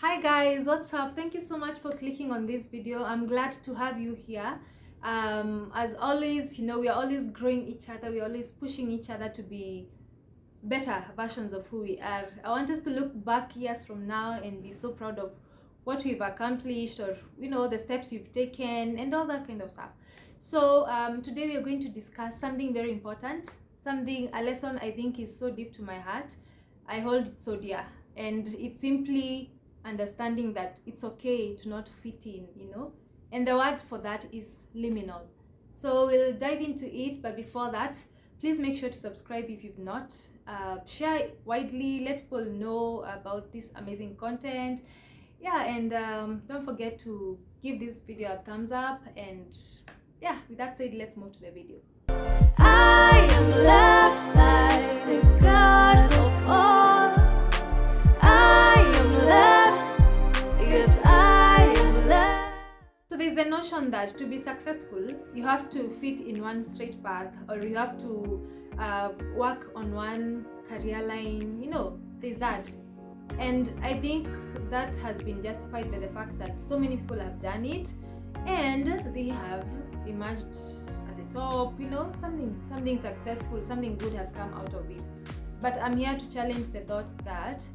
Hi guys, what's up? Thank you so much for clicking on this video. I'm glad to have you here. As always, we are always growing each other. We're always pushing each other to be better versions of who we are. I want us to look back years from now and be so proud of what we've accomplished, or the steps we've taken and all that kind of stuff. So today we are going to discuss something very important, a lesson I think is so deep to my heart. I hold it so dear, and it's simply understanding that it's okay to not fit in, and the word for that is liminal. So we'll dive into it, but before that, please make sure to subscribe if you've not. Share widely, let people know about this amazing content. Yeah, and don't forget to give this video a thumbs up. And yeah, with that said, let's move to the video. I am loved by the God of all. I am loved, yes, I am loved. So there's the notion that to be successful, you have to fit in one straight path, or you have to work on one career line. There's that. And I think that has been justified by the fact that so many people have done it and they have emerged at the top, something successful, something good has come out of it. But I'm here to challenge the thought that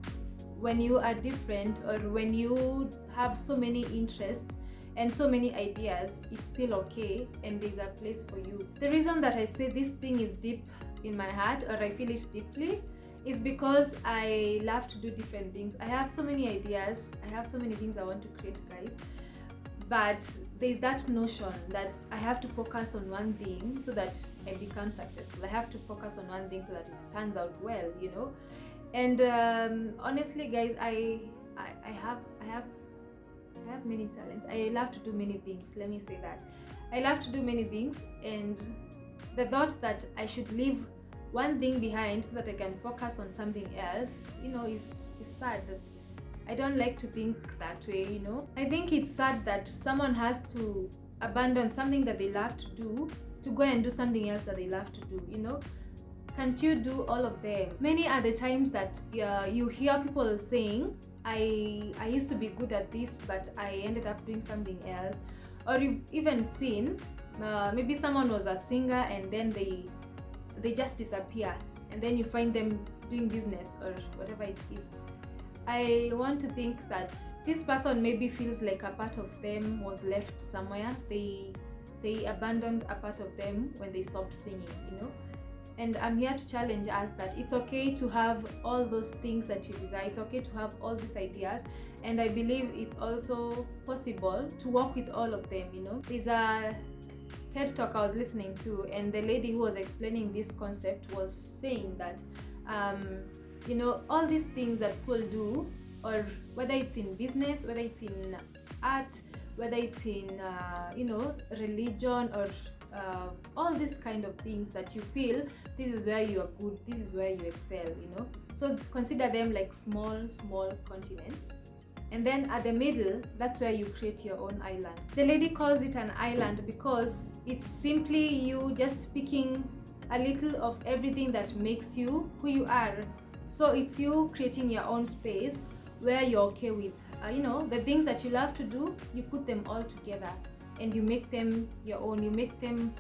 when you are different, or when you have so many interests and so many ideas, it's still okay, and there's a place for you. The reason that I say this thing is deep in my heart, or I feel it deeply, is because I love to do different things. I have so many ideas, I have so many things I want to create, guys, but there's that notion that I have to focus on one thing so that I become successful. I have to focus on one thing so that it turns out well, and honestly, guys, I have many talents. I love to do many things. Let me say that. I love to do many things, and the thought that I should leave one thing behind so that I can focus on something else, is sad. I don't like to think that way, I think it's sad that someone has to abandon something that they love to do to go and do something else that they love to do, Can't you do all of them? Many are the times that you hear people saying, I used to be good at this, but I ended up doing something else. Or you've even seen, maybe someone was a singer and then they just disappear, and then you find them doing business or whatever it is. I want to think that this person maybe feels like a part of them was left somewhere. They abandoned a part of them when they stopped singing, And I'm here to challenge us that it's okay to have all those things that you desire. It's okay to have all these ideas, and I believe it's also possible to work with all of them, There's a TED talk I was listening to, and the lady who was explaining this concept was saying that all these things that people do, or whether it's in business, whether it's in art, whether it's in religion, or all these kind of things that you feel this is where you are good, this is where you excel, so consider them like small continents. And then at the middle, that's where you create your own island. The lady calls it an island because it's simply you just picking a little of everything that makes you who you are. So it's you creating your own space where you're okay with, the things that you love to do, you put them all together and you make them your own. You make them,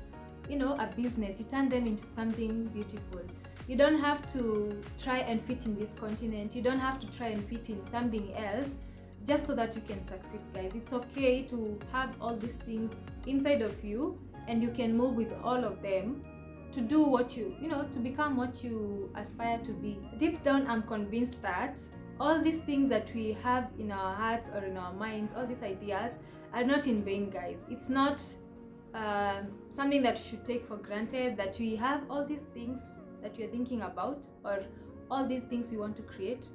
a business. You turn them into something beautiful. You don't have to try and fit in this continent. You don't have to try and fit in something else just so that you can succeed, guys. It's okay to have all these things inside of you, and you can move with all of them to do what to become what you aspire to be. Deep down, I'm convinced that all these things that we have in our hearts or in our minds, all these ideas, are not in vain, guys. It's not something that you should take for granted, that we have all these things that you're thinking about, or all these things we want to create.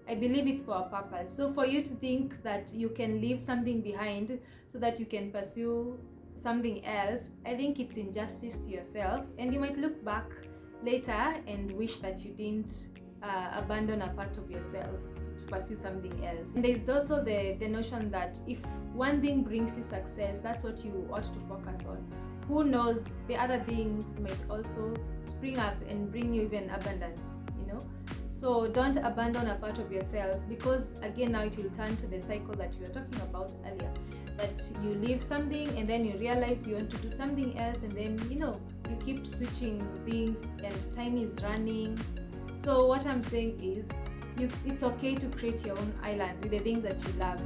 I believe it's for a purpose. So for you to think that you can leave something behind so that you can pursue something else, I think it's injustice to yourself, and you might look back later and wish that you didn't abandon a part of yourself to pursue something else. And there's also the notion that if one thing brings you success, that's what you ought to focus on. Who knows, the other things might also spring up and bring you even abundance, So don't abandon a part of yourself, because again now it will turn to the cycle that you were talking about earlier, that you leave something and then you realize you want to do something else, and then you keep switching things and time is running. So what I'm saying is, it's okay to create your own island with the things that you love.